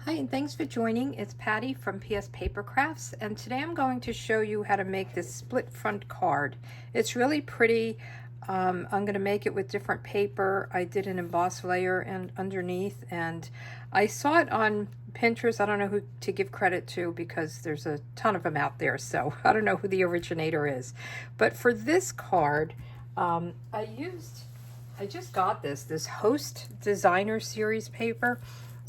Hi, and thanks for joining. It's Patty from pspapercrafts, and today I'm going to show you how to make this split front card. It's really pretty. I'm going to make it with different paper. I did an embossed layer and underneath, and I saw it on Pinterest. I don't know who to give credit to because there's a ton of them out there, so I don't know who the originator is. But for this card, I just got this Host Designer Series paper.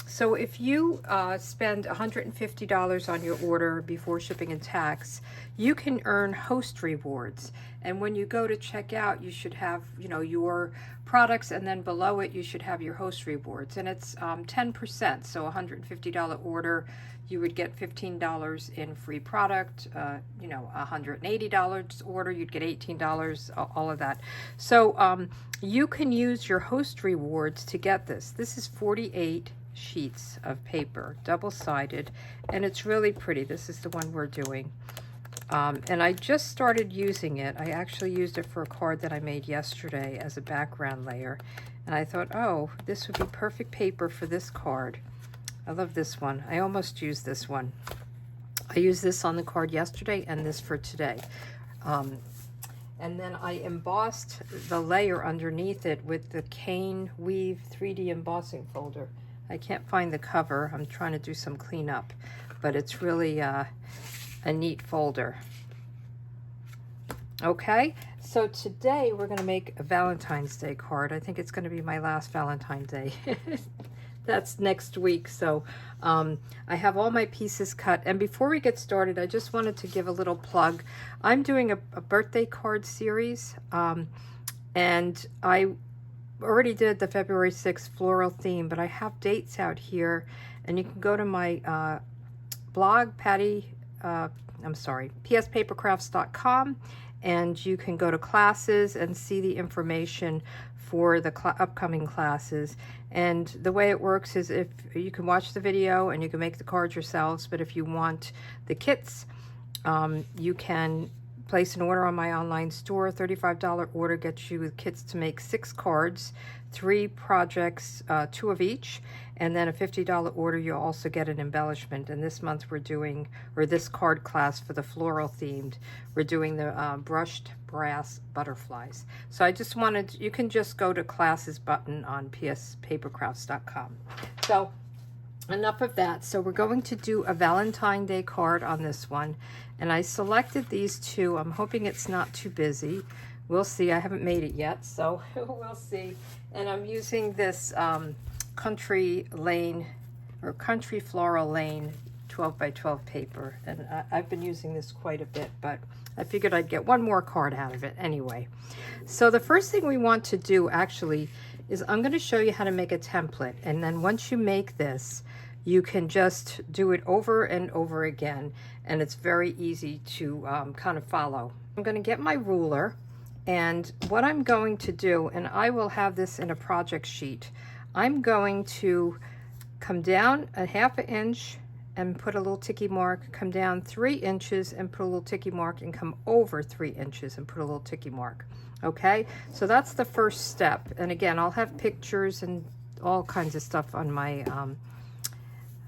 So if you spend $150 on your order before shipping and tax, you can earn host rewards. And when you go to check out, you should have, your products, and then below it, you should have your host rewards. And it's 10%. So $150 order, you would get $15 in free product. $180 order, you'd get $18, all of that. So you can use your host rewards to get this. This is 48 sheets of paper, double-sided, and it's really pretty. This is the one we're doing. And I just started using it. I actually used it for a card that I made yesterday as a background layer. And I thought, oh, this would be perfect paper for this card. I love this one. I almost used this one. I used this on the card yesterday and this for today. And then I embossed the layer underneath it with the Cane Weave 3D embossing folder. I can't find the cover. I'm trying to do some cleanup, but it's really a neat folder. Okay, so today we're going to make a Valentine's Day card. I think it's going to be my last Valentine's Day. That's next week. So I have all my pieces cut. And before we get started, I just wanted to give a little plug. I'm doing a birthday card series, and I already did the February 6th floral theme, but I have dates out here, and you can go to my blog, pspapercrafts.com, and you can go to classes and see the information for the upcoming classes. And the way it works is if you can watch the video and you can make the cards yourselves, but if you want the kits, you can place an order on my online store. $35 order gets you with kits to make 6 cards, 3 projects, 2 of each, and then a $50 order you'll also get an embellishment. And this month we're doing, or this card class for the floral themed, we're doing the brushed brass butterflies. So I just wanted, you can just go to classes button on pspapercrafts.com. So enough of that. So we're going to do a Valentine Day card on this one, and I selected these two. I'm hoping it's not too busy. We'll see. I haven't made it yet, so we'll see. And I'm using this Country Floral Lane 12 by 12 paper, and I've been using this quite a bit, but I figured I'd get one more card out of it anyway. So the first thing we want to do actually is I'm going to show you how to make a template, and then once you make this, you can just do it over and over again, and it's very easy to kind of follow. I'm going to get my ruler, and what I'm going to do, and I will have this in a project sheet, I'm going to come down a ½ inch and put a little ticky mark, come down 3 inches and put a little ticky mark, and come over 3 inches and put a little ticky mark. Okay, so that's the first step. And again, I'll have pictures and all kinds of stuff on my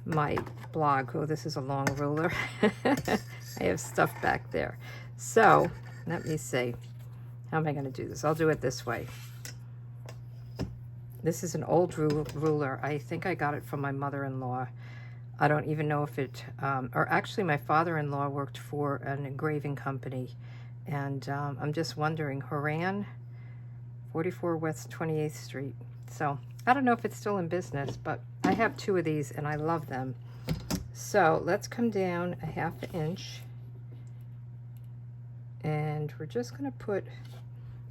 my blog. Oh, this is a long ruler. I have stuff back there. So let me see. How am I going to do this? I'll do it this way. This is an old ruler. I think I got it from my mother-in-law. I don't even know if it, or actually my father-in-law worked for an engraving company. And I'm just wondering, Horan, 44 West 28th Street. So I don't know if it's still in business, but I have 2 of these and I love them. So let's come down a ½ inch, and we're just going to put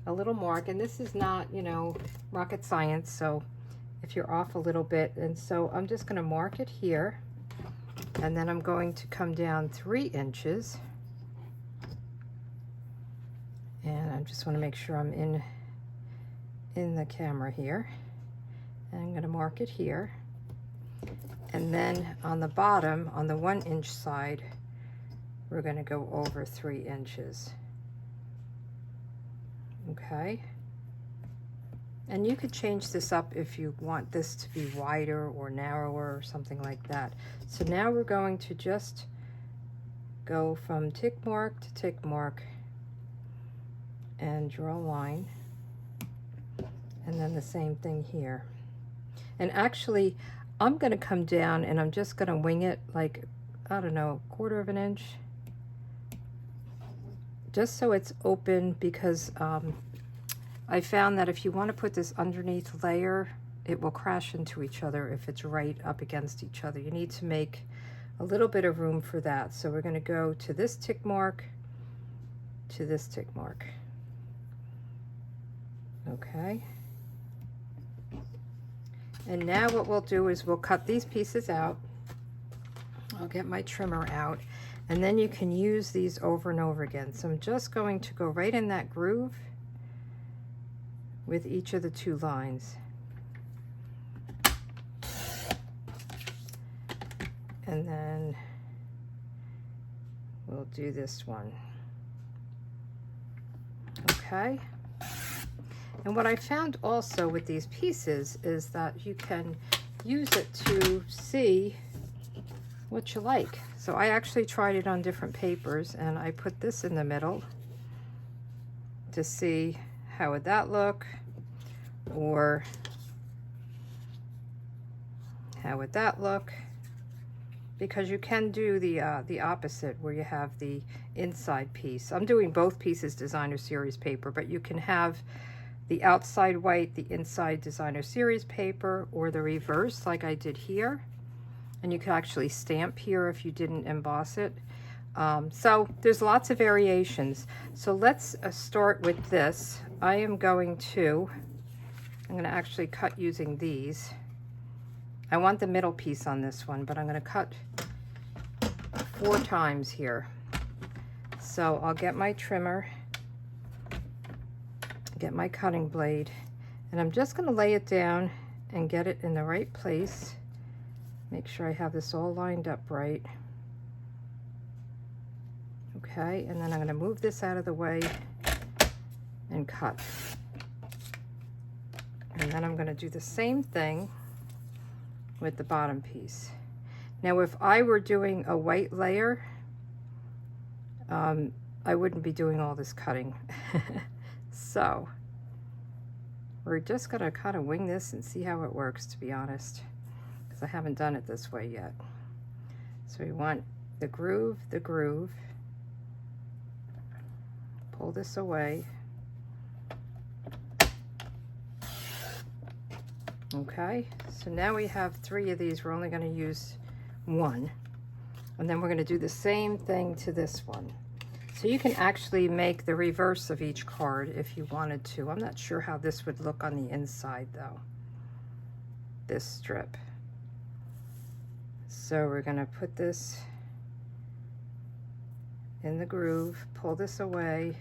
a little mark. And this is not, rocket science, so if you're off a little bit. And so I'm just going to mark it here, and then I'm going to come down 3 inches. And I just want to make sure I'm in the camera here. And I'm going to mark it here. And then on the bottom, on the 1 inch side, we're going to go over 3 inches. Okay. And you could change this up if you want this to be wider or narrower or something like that. So now we're going to just go from tick mark to tick mark and draw a line. And then the same thing here. And actually, I'm going to come down and I'm just going to wing it like, I don't know, 1/4 of an inch. Just so it's open, because I found that if you want to put this underneath layer, it will crash into each other if it's right up against each other. You need to make a little bit of room for that. So we're going to go to this tick mark, to this tick mark. Okay. And now what we'll do is we'll cut these pieces out. I'll get my trimmer out, and then you can use these over and over again. So I'm just going to go right in that groove with each of the 2 lines. And then we'll do this one. Okay. And what I found also with these pieces is that you can use it to see what you like. So I actually tried it on different papers, and I put this in the middle to see how would that look, or how would that look, because you can do the opposite where you have the inside piece. I'm doing both pieces designer series paper, but you can have the outside white, the inside designer series paper, or the reverse like I did here. And you can actually stamp here if you didn't emboss it. So there's lots of variations. So let's start with this. I'm going to actually cut using these. I want the middle piece on this one, but I'm going to cut 4 times here. So I'll get my trimmer, get my cutting blade, and I'm just going to lay it down and get it in the right place. Make sure I have this all lined up right. Okay, and then I'm going to move this out of the way and cut. And then I'm going to do the same thing with the bottom piece. Now, if I were doing a white layer, I wouldn't be doing all this cutting. So we're just going to kind of wing this and see how it works, to be honest. I haven't done it this way yet. So we want the groove, pull this away. Okay, so now we have 3 of these. We're only going to use 1, and then we're going to do the same thing to this one. So you can actually make the reverse of each card if you wanted to. I'm not sure how this would look on the inside though, this strip. So we're going to put this in the groove, pull this away.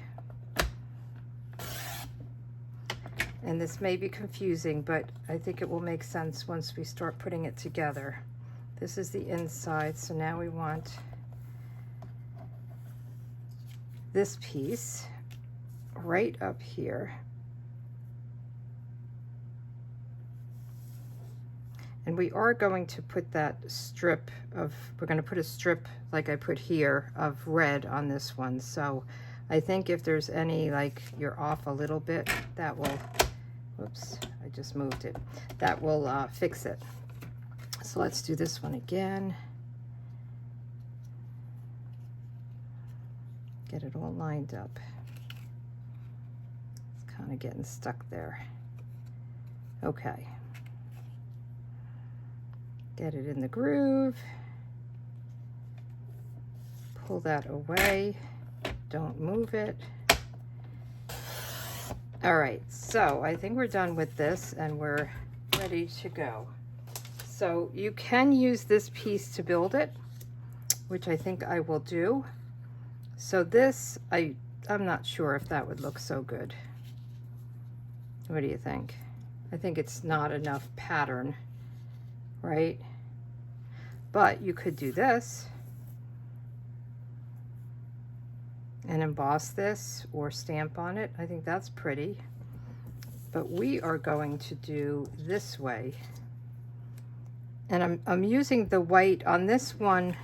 And this may be confusing, but I think it will make sense once we start putting it together. This is the inside, so now we want this piece right up here. And we are going to put that strip of, we're going to put a strip like I put here of red on this one. So I think if there's any, like you're off a little bit, that will, whoops, I just moved it. That will fix it. So let's do this one again. Get it all lined up. It's kind of getting stuck there. Okay. Get it in the groove, pull that away, don't move it. All right, so I think we're done with this and we're ready to go. So you can use this piece to build it, which I think I will do. So this, I'm not sure if that would look so good. What do you think? I think it's not enough pattern, right? But you could do this and emboss this or stamp on it. I think that's pretty. but we are going to do this way. And I'm using the white on this one.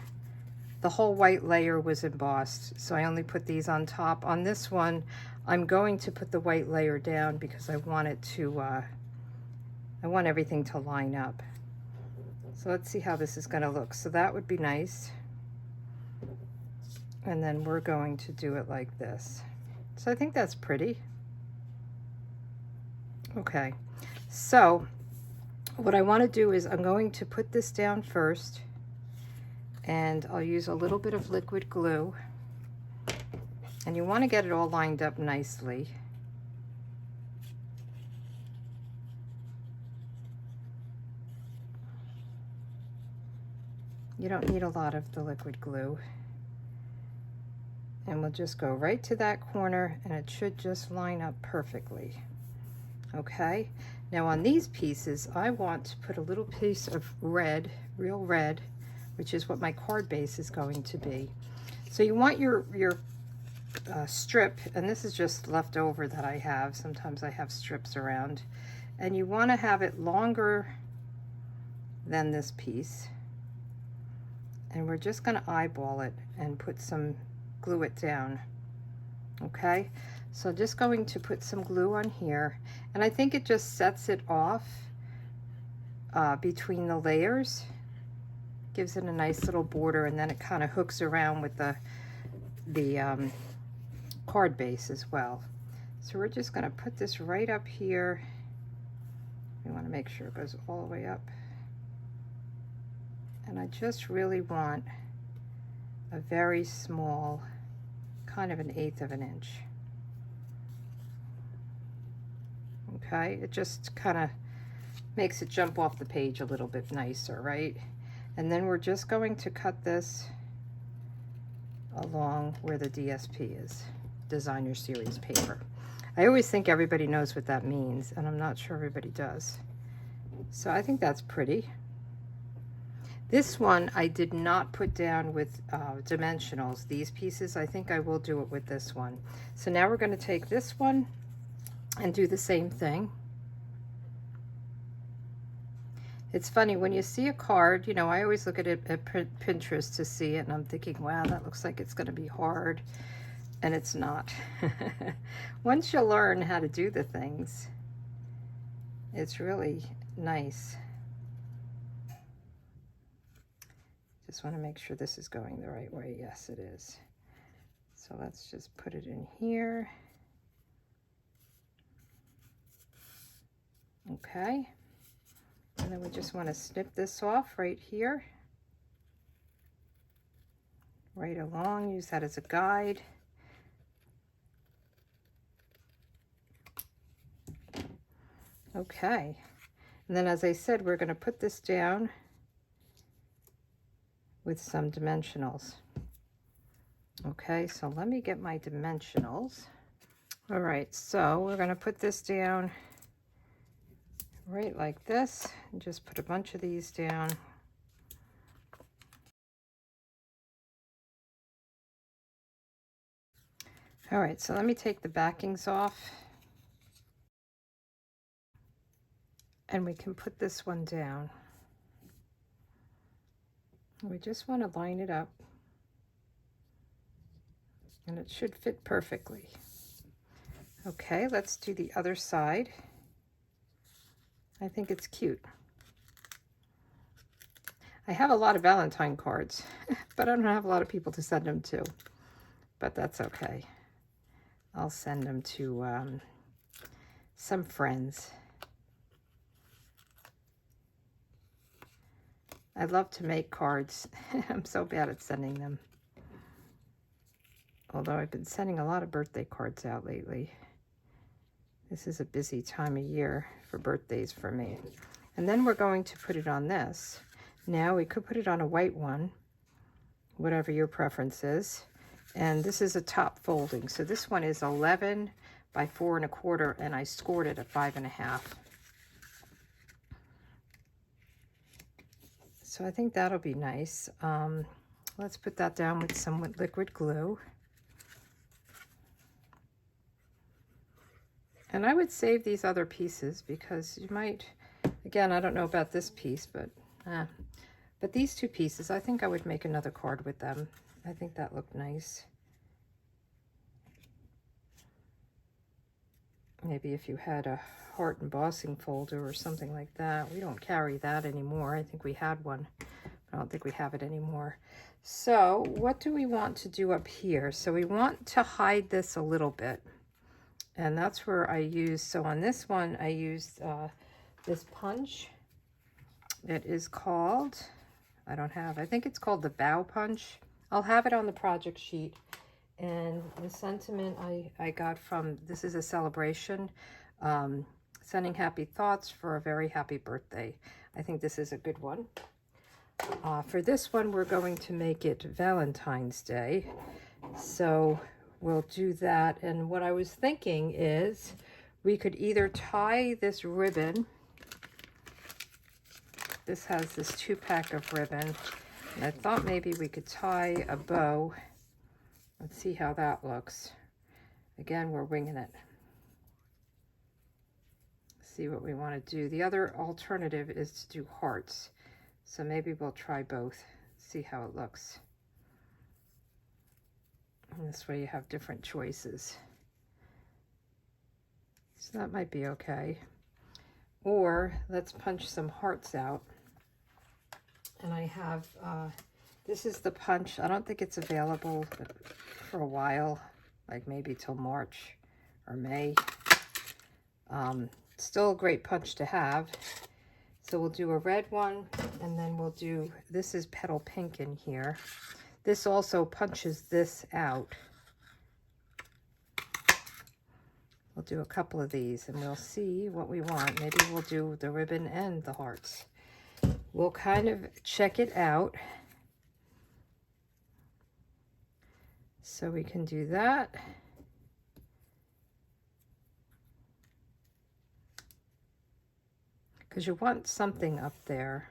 The whole white layer was embossed, so I only put these on top. On this one, I'm going to put the white layer down because I want it to, I want everything to line up. So let's see how this is gonna look. So that would be nice. And then we're going to do it like this. So I think that's pretty. Okay, so what I want to do is I'm going to put this down first, and I'll use a little bit of liquid glue, and you want to get it all lined up nicely. You don't need a lot of the liquid glue. And we'll just go right to that corner, and it should just line up perfectly. Okay, now on these pieces, I want to put a little piece of red, real red, which is what my card base is going to be. So you want your strip, and this is just leftover that I have. Sometimes I have strips around, and you want to have it longer than this piece. And we're just going to eyeball it and put some, glue it down. Okay, so just going to put some glue on here, and I think it just sets it off between the layers, gives it a nice little border, and then it kind of hooks around with the card base as well. So we're just going to put this right up here. We want to make sure it goes all the way up, and I just really want a very small, kind of 1/8 of an inch. Okay, it just kind of makes it jump off the page a little bit nicer, right? And then we're just going to cut this along where the DSP is, Designer Series paper. I always think everybody knows what that means, and I'm not sure everybody does. So I think that's pretty. This one I did not put down with dimensionals. These pieces, I think I will do it with this one. So now we're going to take this one and do the same thing. It's funny, when you see a card, you know, I always look at it at Pinterest to see it, and I'm thinking, wow, that looks like it's going to be hard, and it's not. Once you learn how to do the things, it's really nice. Just want to make sure this is going the right way. Yes, it is. So let's just put it in here. Okay. And then we just want to snip this off right here. Right along, use that as a guide. Okay. And then, as I said, we're going to put this down with some dimensionals. Okay, so let me get my dimensionals. All right, so we're going to put this down right like this, and just put a bunch of these down. All right, so let me take the backings off, and we can put this one down. We just want to line it up, and it should fit perfectly. Okay, let's do the other side. I think it's cute. I have a lot of Valentine cards, but I don't have a lot of people to send them to, but that's okay. I'll send them to some friends. I love to make cards. I'm so bad at sending them. Although I've been sending a lot of birthday cards out lately. This is a busy time of year for birthdays for me. And then we're going to put it on this. Now we could put it on a white one, whatever your preference is. And this is a top folding. So this one is 11 by 4 1/4, and I scored it at 5 1/2. So I think that'll be nice. Let's put that down with some liquid glue. And I would save these other pieces because you might, again, I don't know about this piece, but these two pieces, I think I would make another card with them. I think that looked nice. Maybe if you had a heart embossing folder or something like that. We don't carry that anymore. I think we had one. I don't think we have it anymore. So what do we want to do up here? So we want to hide this a little bit. And that's where I use, so on this one, I used this punch. It is called, I think it's called the Bow Punch. I'll have it on the project sheet. And the sentiment I got from, this is a celebration, sending happy thoughts for a very happy birthday. I think this is a good one. For this one, we're going to make it Valentine's Day. So we'll do that. And what I was thinking is we could either tie this ribbon. This has this 2-pack of ribbon. And I thought maybe we could tie a bow. Let's see how that looks. Again, we're winging it. See what we want to do. The other alternative is to do hearts. So maybe we'll try both, see how it looks. And this way you have different choices. So that might be okay. Or let's punch some hearts out. And I have, this is the punch. I don't think it's available for a while, like maybe till March or May. Still a great punch to have. So we'll do a red one, and then we'll do, this is Petal Pink in here. This also punches this out. We'll do a couple of these, and we'll see what we want. Maybe we'll do the ribbon and the hearts. We'll kind of check it out. So we can do that. Because you want something up there.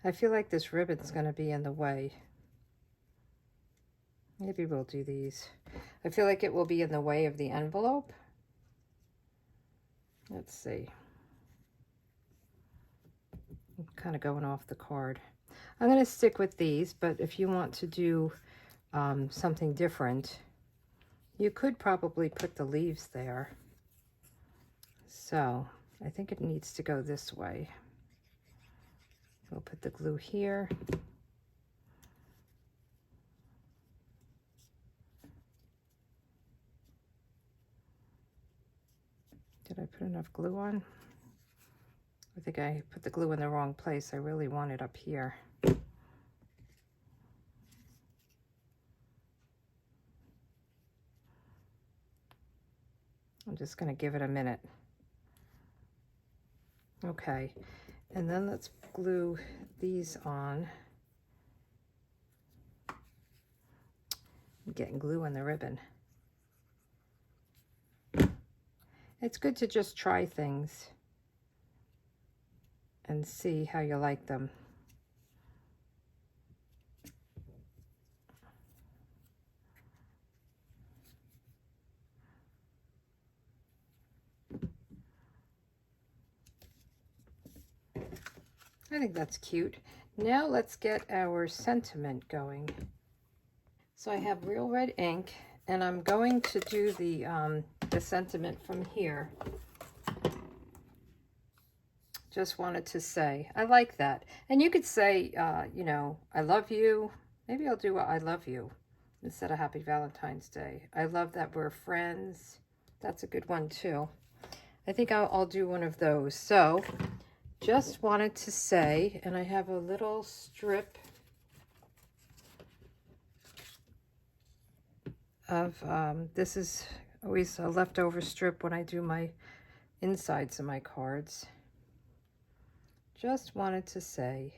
I feel like this ribbon's going to be in the way. Maybe we'll do these. I feel like it will be in the way of the envelope. Let's see. I'm kind of going off the card. I'm going to stick with these, but if you want to do something different, you could probably put the leaves there. So I think it needs to go this way. We'll put the glue here. Did I put enough glue on? I think I put the glue in the wrong place. I really want it up here. I'm just going to give it a minute. Okay, and then let's glue these on. I'm getting glue on the ribbon. It's good to just try things and see how you like them. I think that's cute. Now let's get our sentiment going. So I have real red ink, and I'm going to do the sentiment from here. Just wanted to say, I like that. And you could say, you know, I love you. Maybe I'll do I love you instead of Happy Valentine's Day. I love that we're friends. That's a good one too. I think I'll do one of those. So just wanted to say, and I have a little strip of, this is always a leftover strip when I do my insides of my cards. Just wanted to say,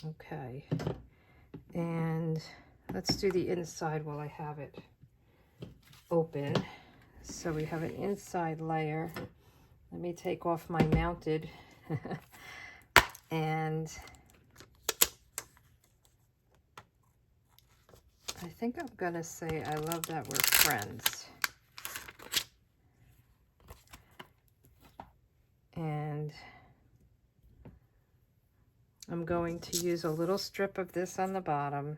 okay, and let's do the inside while I have it open. So we have an inside layer. Let me take off my mounted and I think I'm gonna say I love that we're friends. And I'm going to use a little strip of this on the bottom.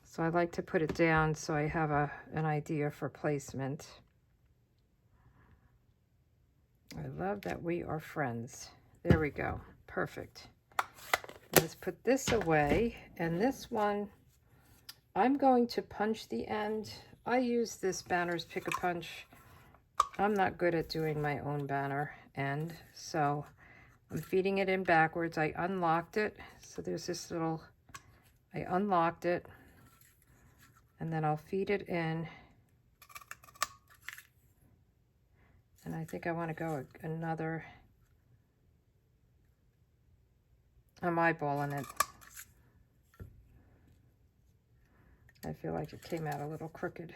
So I like to put it down so I have an idea for placement. I love that we are friends. There we go. Perfect. Let's put this away. And this one, I'm going to punch the end. I use this Banner's Pick-a-Punch. I'm not good at doing my own banner end, so I'm feeding it in backwards. I unlocked it. So there's this little, I unlocked it. And then I'll feed it in. And I think I want to go another, I'm eyeballing it. I feel like it came out a little crooked.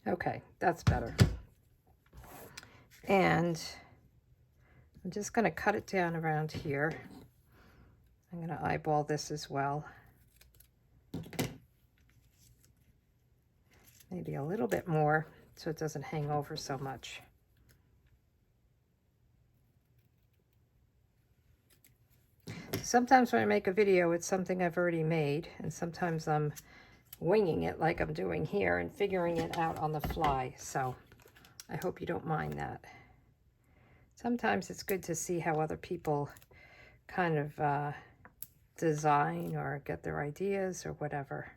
Okay, that's better. And I'm just going to cut it down around here. I'm going to eyeball this as well. Maybe a little bit more so it doesn't hang over so much. Sometimes when I make a video, it's something I've already made, and sometimes I'm winging it like I'm doing here and figuring it out on the fly. So I hope you don't mind that. Sometimes it's good to see how other people kind of design or get their ideas or whatever.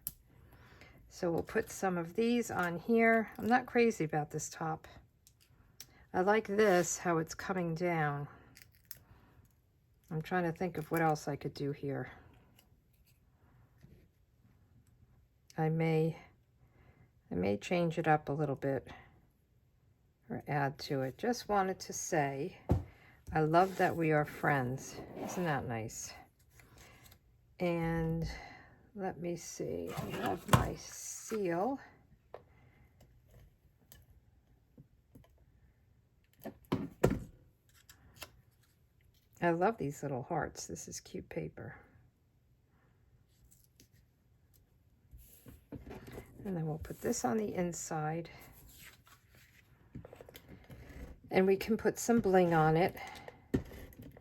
So we'll put some of these on here. I'm not crazy about this top. I like this, how it's coming down. I'm trying to think of what else I could do here. I may change it up a little bit or add to it. Just wanted to say, I love that we are friends. Isn't that nice? And let me see, I have my seal. I love these little hearts. This is cute paper. And then we'll put this on the inside. And we can put some bling on it.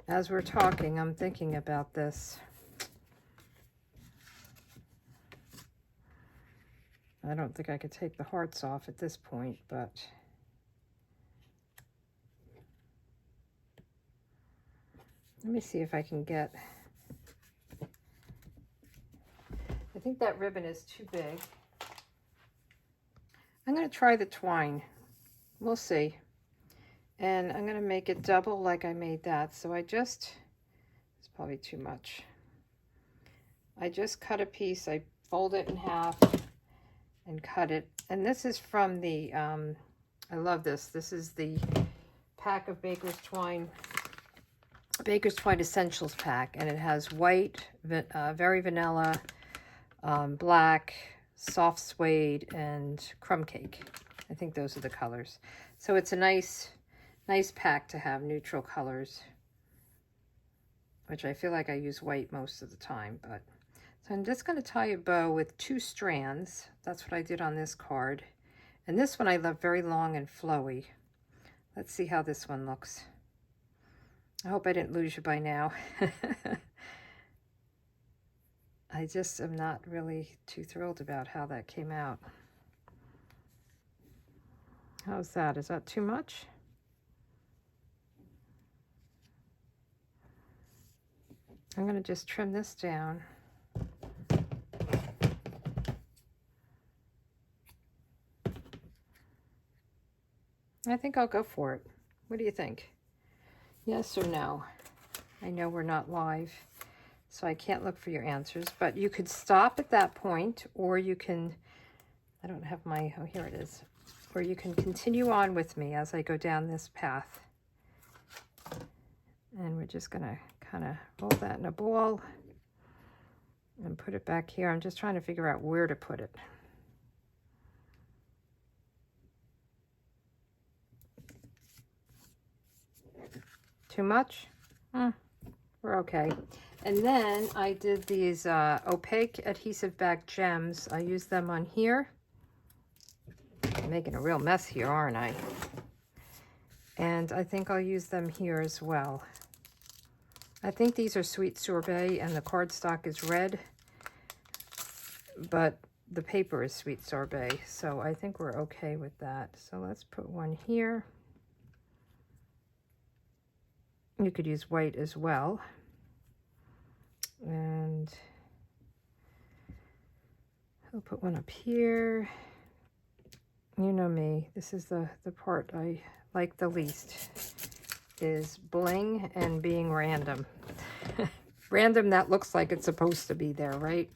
As we're talking, I'm thinking about this. I don't think I could take the hearts off at this point, but let me see if I can get, I think that ribbon is too big. I'm going to try the twine. We'll see. And I'm going to make it double like I made that. So it's probably too much. I just cut a piece. I fold it in half and cut it. And this is from the, I love this. This is the pack of Baker's Twine Essentials pack. And it has white, very vanilla, black, soft suede, and crumb cake. I think those are the colors. So it's a nice pack to have neutral colors, which I feel like I use white most of the time. But so I'm just going to tie a bow with 2 strands. That's what I did on this card. And this one I love very long and flowy. Let's see how this one looks. I hope I didn't lose you by now. I just am not really too thrilled about how that came out. How's that? Is that too much? I'm going to just trim this down. I think I'll go for it. What do you think? Yes or no? I know we're not live, so I can't look for your answers, but you could stop at that point, or you can, I don't have my, oh, here it is, or you can continue on with me as I go down this path. And we're just going to kind of roll that in a ball. and put it back here. I'm just trying to figure out where to put it. Too much? We're okay. And then I did these opaque adhesive back gems. I used them on here. I'm making a real mess here, aren't I? And I think I'll use them here as well. I think these are sweet sorbet and the cardstock is red, but the paper is sweet sorbet, so I think we're okay with that. So let's put one here. You could use white as well. And I'll put one up here. You know me, this is the part I like the least, is bling and being random. Random that looks like it's supposed to be there, right?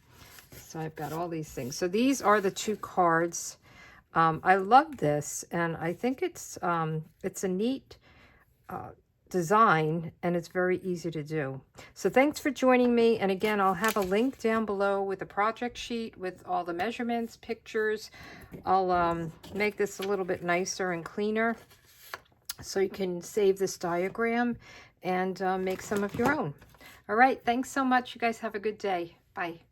So I've got all these things. So these are the 2 cards. I love this, and I think it's a neat design, and it's very easy to do. So thanks for joining me, and again, I'll have a link down below with a project sheet with all the measurements, pictures. I'll make this a little bit nicer and cleaner so you can save this diagram and make some of your own. All right, thanks so much. You guys have a good day. Bye.